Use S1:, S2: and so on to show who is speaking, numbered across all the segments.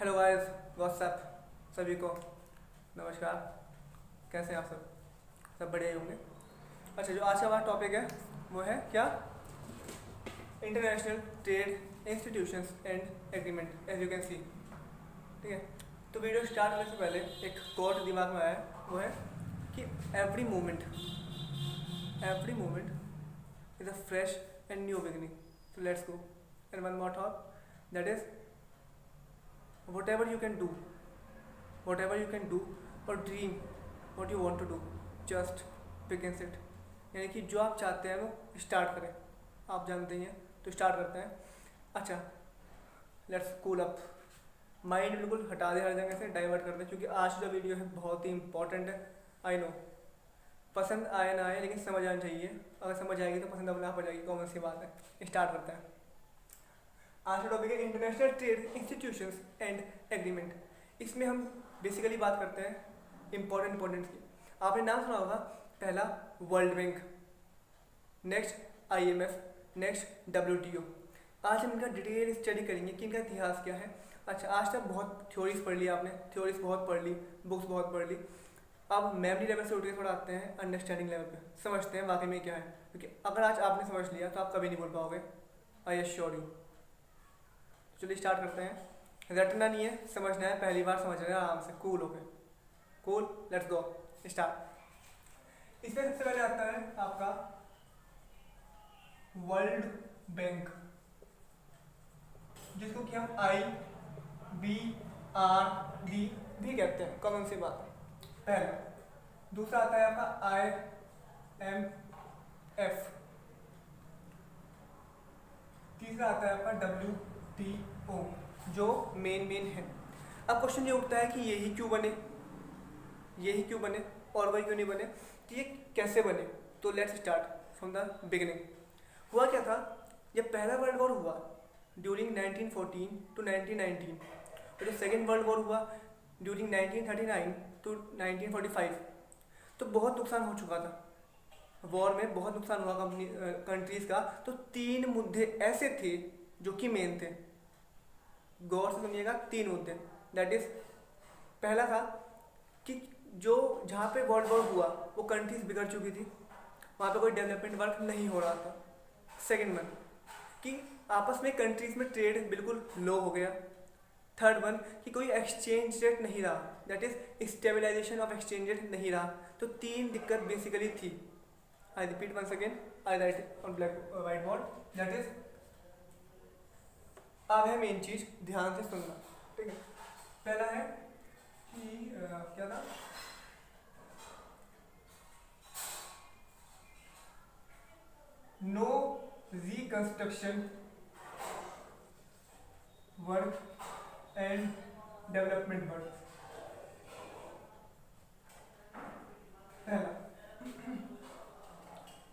S1: Hello guys, WhatsApp सभी को नमस्कार। कैसे हैं आप सब बढ़िया ही होंगे। अच्छा, जो आज का हमारा टॉपिक है वो है क्या, international trade institutions and agreement as you can see. ठीक है, तो वीडियो स्टार्ट करने से पहले एक कोट दिमाग में आया, वो है कि every moment is a fresh and new beginning. So let's go and one more thought, that is whatever you can do or dream what you want to do, just begin it। यानी कि जो आप चाहते हैं वो start करें। आप जानते ही हैं, तो स्टार्ट करते हैं। अच्छा, लेट्स कूल अप, माइंड बिल्कुल हटा दे, हर जगह से डाइवर्ट कर दे, क्योंकि आज का वीडियो है बहुत ही इंपॉर्टेंट है। आई नो पसंद आए ना आए, लेकिन समझ आनी चाहिए। अगर समझ आएगी तो पसंद अपने आप आ जाएगी, कॉमन सी बात है। स्टार्ट करते हैं। आज का टॉपिक है international trade institutions and agreement. इसमें हम बेसिकली बात करते हैं इंपॉर्टेंट की। आपने नाम सुना होगा, पहला world bank, next IMF, next WTO। आज हम इनका डिटेल स्टडी करेंगे कि इनका इतिहास क्या है। अच्छा, आज तक बहुत थ्योरीज पढ़ ली आपने, थ्योरीज बहुत पढ़ ली, बुक्स बहुत पढ़ ली। अब मेमोरी लेवल से उठ के थोड़ा आते हैं अंडरस्टैंडिंग लेवल पे, समझते हैं वाकई में क्या है। क्योंकि अगर आज आपने समझ लिया तो आप कभी नहीं बोल पाओगे, आई एश्योर यू। चलिए स्टार्ट करते हैं। रटना नहीं है, समझना है। पहली बार समझ रहे हैं, आराम से कूल होके, कूल, लेट्स गो स्टार्ट। इसमें सबसे पहले आता है आपका वर्ल्ड बैंक, जिसको कि हम IBRD भी कहते हैं, कॉमन सी बात है। पहला। दूसरा आता है आपका IMF। तीसरा आता है आपका WTO, जो मेन है। अब क्वेश्चन ये उठता है कि यही क्यों बने, और वही क्यों नहीं बने, कि ये कैसे बने। तो let's start from the beginning. हुआ क्या था, जब पहला वर्ल्ड वॉर हुआ ड्यूरिंग 1914 टू 1919, और जब सेकेंड वर्ल्ड वॉर हुआ ड्यूरिंग 1939 टू 1945, तो बहुत नुकसान हो चुका था। वॉर में बहुत नुकसान हुआ कंट्रीज का। तो 3 मुद्दे ऐसे थे जो कि मेन थे। गौर से सुनिएगा, 3 मुद्दे। दैट इज, पहला था कि जो जहाँ पे वर्ल्ड वॉर हुआ वो कंट्रीज बिगड़ चुकी थी, वहाँ पे कोई डेवलपमेंट वर्क नहीं हो रहा था। सेकेंड वन, कि आपस में कंट्रीज में ट्रेड बिल्कुल लो हो गया। थर्ड वन, कि कोई एक्सचेंज रेट नहीं रहा, that is stabilization of exchange rate नहीं रहा। तो 3 दिक्कत बेसिकली थी। I repeat once again, I write on black white board, that is, अब है मेन चीज, ध्यान से सुनना, ठीक है। पहला है कि क्या था, no reconstruction work and development work. पहला।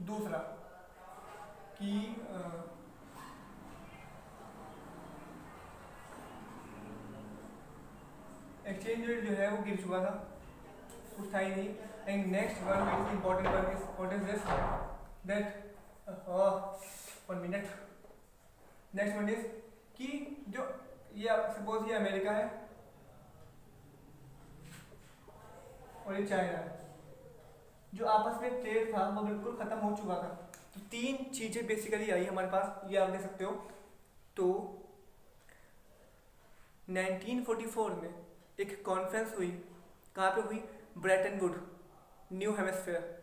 S1: दूसरा कि एक्सचेंज रेट जो है वो गिर चुका था, कुछ था ही नहीं। And next one is important one is, what is this, that 1 minute. Next one is कि जो ये सपोज ये अमेरिका है और ये चाइना है, जो आपस में ट्रेड था वो बिल्कुल खत्म हो चुका था। तो 3 चीजें बेसिकली आई हमारे पास, ये आप देख सकते हो। तो 1944 में एक कॉन्फ्रेंस हुई, कहाँ पे हुई, ब्रेटन वुड, न्यू हेमिस्फीयर।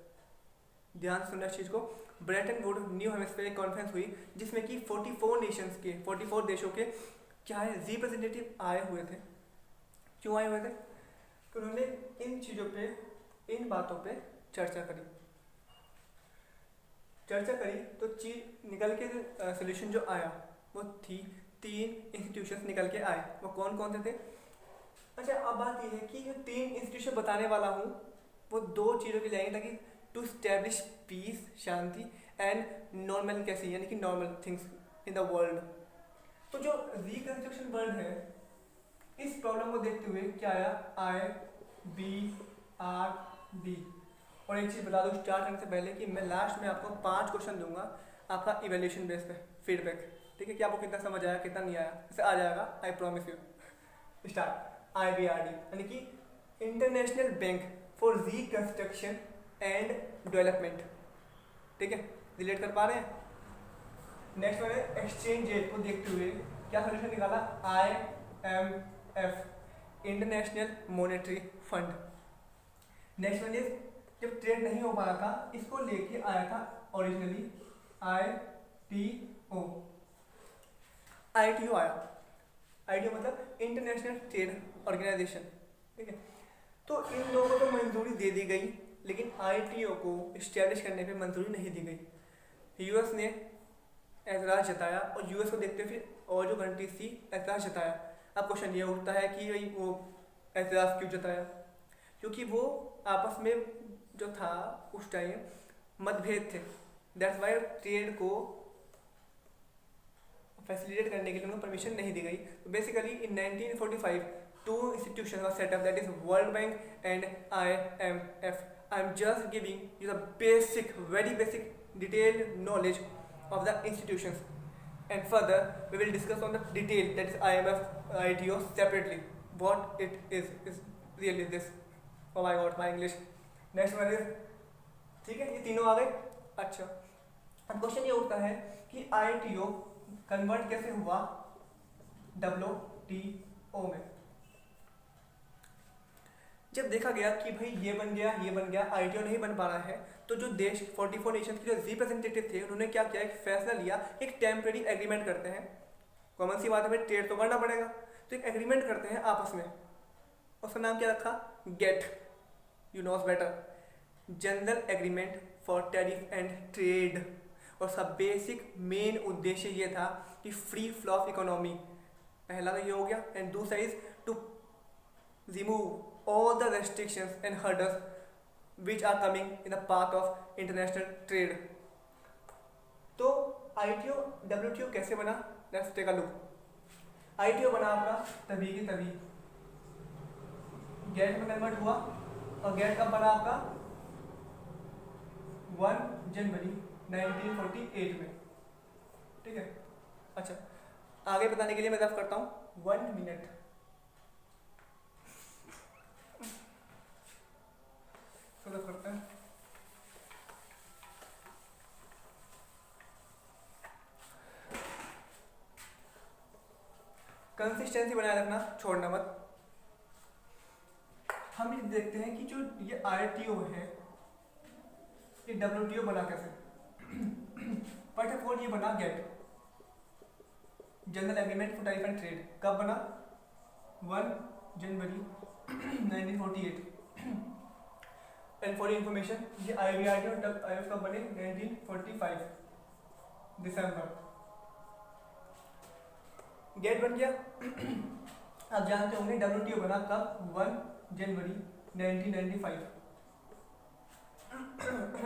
S1: ध्यान से सुनना इस चीज को, Brayton would new hemisphere conference हुई, जिसमें कि 44 नेशंस के, 44 देशों के क्या है, रिप्रेजेंटेटिव आए हुए थे। क्यों आए हुए थे, तो उन्होंने इन चीजों पे, इन बातों पे चर्चा करी। तो चीज निकल के सोल्यूशन जो आया वो थी, 3 इंस्टीट्यूशंस निकल के आए। वो कौन कौन से थे। अच्छा, अब बात ये है कि जो 3 इंस्टीट्यूशन बताने वाला हूँ वो 2 चीज़ों के लिए आएंगे, ताकि टू स्टैब्लिश पीस, शांति, एंड नॉर्मल कैसी, यानी कि normal things in the world. तो जो रिकंस्ट्रक्शन वर्ल्ड है, इस प्रॉब्लम को देखते हुए क्या आया, IBRD। और एक चीज़ बता दूँ स्टार्ट करने से पहले कि मैं लास्ट में आपको 5 क्वेश्चन दूंगा आपका इवैल्यूएशन बेस पे, फीडबैक, ठीक है, कि आपको कितना समझ आया, कितना नहीं आया, इसे आ जाएगा, I promise you. Start. IBRD यानी कि international bank for reconstruction and development. ठीक है, रिलेट कर पा रहे हैं। नेक्स्ट वन है एक्सचेंज रेट को देखते हुए क्या सोल्यूशन निकाला, IMF international monetary fund. Next one is जब ट्रेड नहीं हो पा रहा था इसको लेके आया था ओरिजिनली ITO। ITO आया, ITO मतलब इंटरनेशनल ट्रेड ऑर्गेनाइजेशन। ठीक है, तो इन लोगों को तो मंजूरी दे दी गई लेकिन ITO को इस्टेब्लिश करने पे मंजूरी नहीं दी गई। यूएस ने एतराज़ जताया और यूएस को देखते फिर और जो कंट्रीज थी एतराज़ जताया। अब क्वेश्चन ये उठता है कि भाई वो एतराज़ क्यों जताया, क्योंकि वो आपस में जो था उस टाइम मतभेद थे। दैट्स वाई ट्रेड को फैसिलिटेट करने के लिए उनको परमिशन नहीं दी गई। तो basically in 1945 two institutions were set up, that is World Bank and IMF. I am just giving you the basic, very basic detailed knowledge of the institutions, and further we will discuss on the detail, that is IMF, ITO separately. What it is really this. Oh my god, my English. Next one is, ठीक है, ये तीनों आ गए। अच्छा, अब question ये उठता है कि ITO कन्वर्ट कैसे हुआ WTO में। जब देखा गया कि भाई ये बन गया ITO नहीं बन पा रहा है, तो जो देश 44 नेशन के जो रिप्रेजेंटेटिव थे उन्होंने क्या किया, एक फैसला लिया, एक टेम्परेरी एग्रीमेंट करते हैं। कॉमन सी बात है भाई, ट्रेड तो करना पड़ेगा, तो एक एग्रीमेंट करते हैं आपस में। उसका नाम क्या रखा, GATT, you knows better, general agreement for tariff and trade. और सब बेसिक मेन उद्देश्य ये था कि फ्री फ्लो ऑफ इकोनॉमी, पहला तो ये हो गया, एंड दूसरा is to remove all the restrictions and hurdles which are coming in the path of international trade. तो ITO WTO कैसे बना, let's take a look. ITO बना आपका तभी की तभी गेट में कन्वर्ट हुआ, और गेट कब बना आपका 1 जनवरी 1948 में। ठीक है, अच्छा आगे बताने के लिए मैं रफ करता हूँ 1 मिनट। करते हैं कंसिस्टेंसी बनाए रखना, छोड़ना मत। हम ये देखते हैं कि जो ये ITO है ये WTO बना कैसे। फर्स्ट ऑफ ऑल ये बना GATT, general agreement for tariff and trade. कब बना, 1 जनवरी 1948। एंड फॉर इंफॉर्मेशन ये IBRD और IMF कब बने, 1945 दिसंबर। गेट बन गया। आप जानते होंगे WTO बना कब, 1 जनवरी 1995।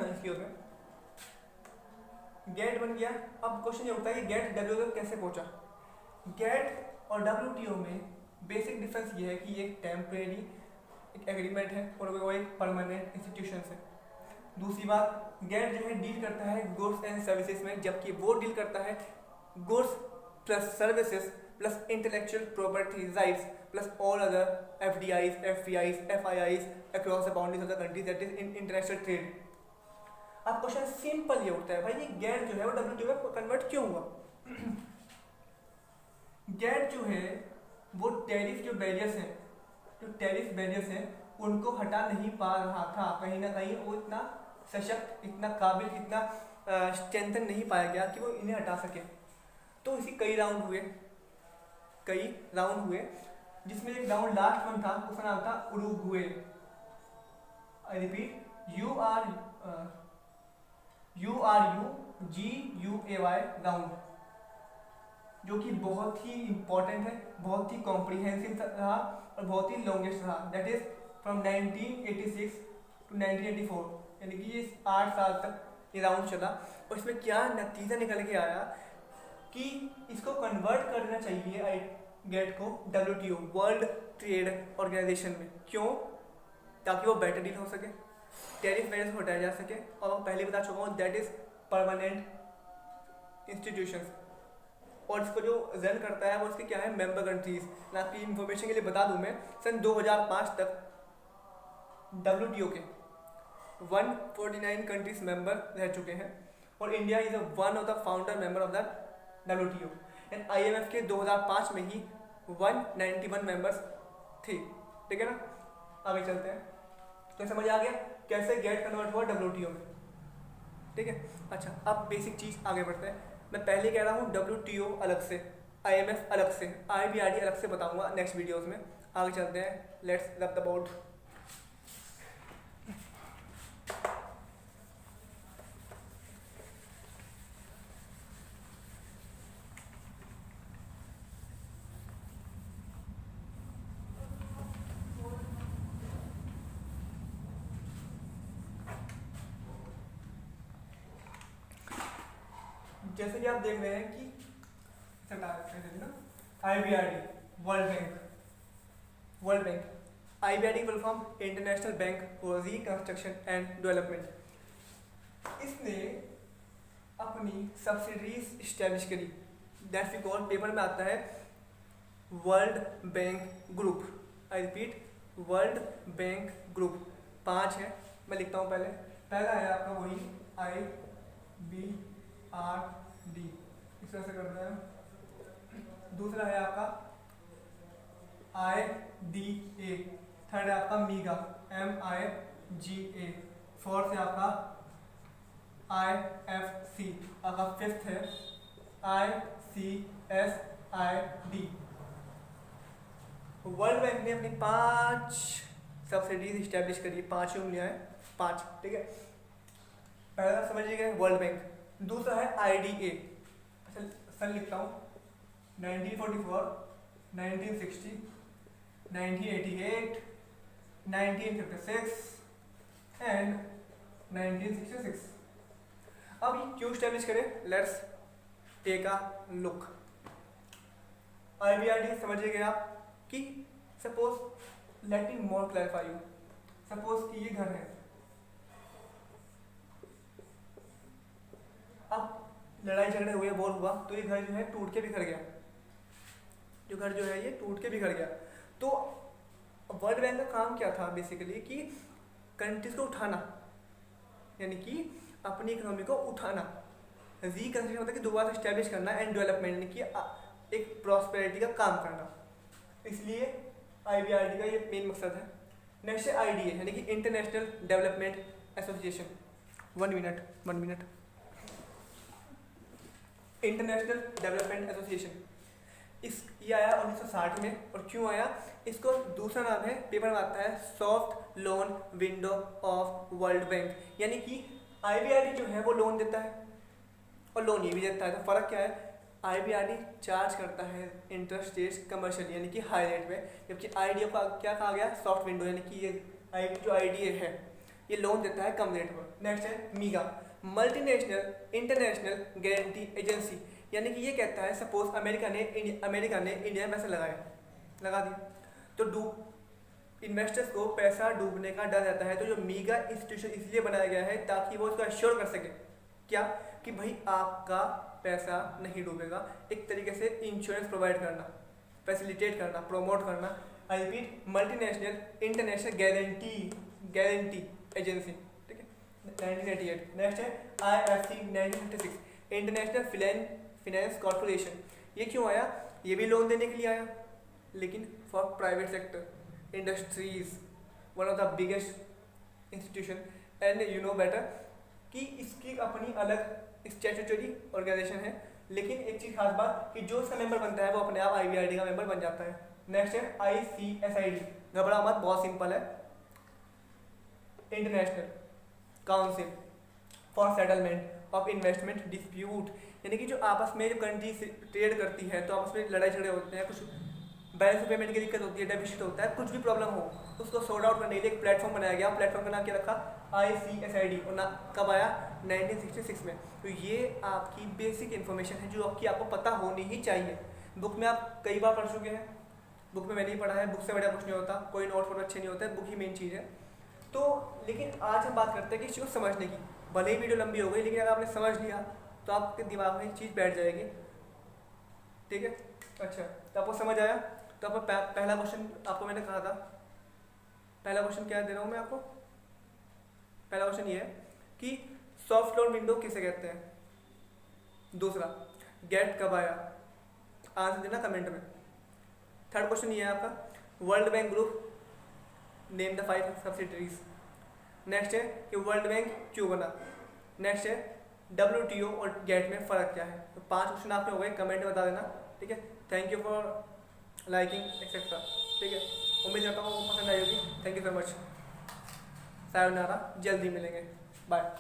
S1: एक्सक्यूज मी, गेट बन गया। अब क्वेश्चन ये उठता है कि गेट WTO कैसे पहुंचा। गेट और WTO में बेसिक डिफरेंस ये है कि एक टेम्परेरी एक एग्रीमेंट है और वो एक परमानेंट इंस्टीट्यूशन है। दूसरी बात, गेट जो है डील करता है गुड्स एंड सर्विसेज में, जबकि वो डील करता है goods plus services plus intellectual property rights plus all other FDIs, FPIs, FIIs across the boundaries of the countries, that is in international trade. अब क्वेश्चन सिंपल ये उठता है, भाई ये गेट जो है वो WTO में कन्वर्ट क्यों हुआ। गेट जो है वो टैरिफ जो बैरियर्स हैं, जो टैरिफ बैरियर्स हैं उनको हटा नहीं पा रहा था। कहीं ना कहीं वो इतना सशक्त, इतना काबिल, इतना स्ट्रेंथन नहीं पाया गया कि वो इन्हें हटा सके। तो इसी कई राउंड हुए, जिसमें एक राउंड लास्ट वन था, उसका नाम था Uruguay. I repeat, URUGUAY round, जो कि बहुत ही इंपॉर्टेंट है, बहुत ही कॉम्प्रिहेंसिव रहा और बहुत ही लॉन्गेस्ट रहा। दैट इज फ्रॉम 1986 टू 1984, यानी कि ये 8 साल तक ये राउंड चला। और इसमें क्या नतीजा निकल के आया कि इसको कन्वर्ट करना चाहिए गेट को WTO, वर्ल्ड ट्रेड ऑर्गेनाइजेशन में। क्यों, ताकि वो बेटर डील हो सके, टैरिफ बैरियर्स हटाया जा सके, और मैं पहले बता चुका हूँ दैट इज परमानेंट इंस्टीट्यूशंस। और इसको जो रन करता है वो इसके क्या है, मेंबर कंट्रीज। मैं आपकी इन्फॉर्मेशन के लिए बता दूं, मैं सन 2005 तक WTO के 149 कंट्रीज मेंबर रह चुके हैं और India is one of the founder member of the WTO। And IMF के 2005 में ही 191 मेंबर्स थे। ठीक है ना, आगे चलते हैं। तो समझ आ गया कैसे गेट कन्वर्ट हुआ WTO में। ठीक है, अच्छा अब बेसिक चीज़ आगे बढ़ते हैं। मैं पहले कह रहा हूँ WTO अलग से, IMF अलग से, IBRD अलग से बताऊंगा नेक्स्ट वीडियोस में। आगे चलते हैं, लेट्स रब द बोर्ड। जैसे कि आप देख रहे हैं कि IBRD, world bank IBRD full form international bank for reconstruction and development. इसने अपनी सब्सिडरीज इस्टेब्लिश करी, दैट्स वी कॉल, पेपर में आता है world bank group. I repeat, world bank group 5 है, मैं लिखता हूँ। पहला है आपका वही IBRD, इस तरह से करना है। दूसरा है आपका IDA, थर्ड है आपका MIGA, MIGA, फोर्थ है आपका IFC, आपका फिफ्थ है ICSID। वर्ल्ड बैंक ने अपनी 5 सब्सिडीज इस्टेब्लिश करी, 5 उंगलियां हैं, 5। ठीक है, पहला समझिएगा वर्ल्ड बैंक। दूसरा है IDA, अच्छा सन लिखता हूँ, 1944, 1960, 1988, 1956 एंड 1966। अब ये क्यों स्टैब्लिश करें, let's take a look. IBRD समझिएगा आप कि suppose, let me more clarify you, suppose कि ये घर है, अब लड़ाई झगड़े हुए, वॉर हुआ, तो ये घर जो है टूट के बिखर गया, जो घर जो है ये टूट के बिखर गया। तो वर्ल्ड बैंक का काम क्या था बेसिकली, कि कंट्रीज को उठाना, यानी कि अपनी इकोनॉमी को उठाना, रिकंस्ट्रक्शन मतलब कि दोबारा स्टैब्लिश करना, एंड डेवलपमेंट यानी कि एक प्रॉस्पेरिटी का काम करना। इसलिए IBRD का ये मेन मकसद है। नेक्स्ट है IDA, यानी कि international development association. 1 minute. International development association, ये आया 1960 में। और क्यों आया, इसको दूसरा नाम है, पेपर में आता है soft loan window of world bank, यानी कि IBRD जो है वो लोन देता है और लोन ये भी देता है। तो फर्क क्या है, IBRD चार्ज करता है इंटरेस्ट रेट्स कमर्शियल यानी कि हाई रेट में, जबकि IDA को क्या कहा गया, सॉफ्ट विंडो, यानी कि ये जो IDA है ये लोन देता है कम रेट पर। नेक्स्ट है MIGA, multinational international guarantee agency, यानी कि ये कहता है सपोज अमेरिका ने इंडिया में पैसा लगा दिया, तो इन्वेस्टर्स को पैसा डूबने का डर रहता है। तो जो MIGA इंस्टीट्यूशन इसलिए बनाया गया है ताकि वो उसको अश्योर कर सके क्या, कि भाई आपका पैसा नहीं डूबेगा, एक तरीके से इंश्योरेंस प्रोवाइड करना, फैसिलिटेट करना, प्रोमोट करना। I repeat, multinational international guarantee agency, ठीक है, 1988। नेक्स्ट है IFC 1956, इंटरनेशनल फाइनेंस कॉर्पोरेशन। ये क्यों आया, ये भी लोन देने के लिए आया, लेकिन for private sector industries, one of the biggest institution, and you know better कि इसकी अपनी अलग स्टैट्यूटरी ऑर्गेनाइजेशन है। लेकिन एक चीज़ खास बात कि जो इसका मेंबर बनता है वो अपने आप IBRD का मेंबर बन जाता है। नेक्स्ट है ICSID, घबरा मत, बहुत सिंपल है, international council for settlement of investment dispute, यानी कि जो आपस में जो कंट्री ट्रेड करती है तो आपस में लड़ाई झगड़े होते हैं, कुछ बैलेंस पेमेंट की दिक्कत होती है, डेफिसिट होता है, कुछ भी प्रॉब्लम हो उसको सॉर्ट आउट करने के लिए एक प्लेटफॉर्म बनाया गया। प्लेटफॉर्म का नाम क्या रखा, ICSID, और ना कब आया, 1966 में। तो ये आपकी बेसिक इन्फॉर्मेशन है जो आपको पता होनी ही चाहिए। बुक में आप कई बार पढ़ चुके हैं, बुक में मैंने ही पढ़ा है, बुक से बढ़िया कुछ नहीं होता, कोई नोट फोटो अच्छे नहीं होते, बुक ही मेन चीज़ है। तो लेकिन आज हम बात करते हैं कि इस चीज़ को समझने की, भले ही वीडियो लंबी हो गई लेकिन अगर आपने समझ लिया तो आपके दिमाग में चीज़ बैठ जाएगी। ठीक है। अच्छा, तो आपको समझ आया। तो आपको पहला क्वेश्चन आपको मैंने कहा था, पहला क्वेश्चन क्या दे रहा हूँ मैं आपको, पहला क्वेश्चन ये है कि सॉफ्ट लॉन्च विंडो किसे कहते हैं। दूसरा, गेट कब आया, आंसर देना कमेंट में। थर्ड क्वेश्चन ये है आपका, world bank group name the 5 subsidiaries. Next है कि वर्ल्ड बैंक क्यों बना। नेक्स्ट है WTO और गेट में फ़र्क क्या है। तो 5 क्वेश्चन आपके हो गए, कमेंट में बता देना, ठीक है। Thank you for liking etcetera, ठीक है। उम्मीद करता हूँ आपको पसंद आई होगी। Thank you so much. Sayonara, जल्दी मिलेंगे, बाय।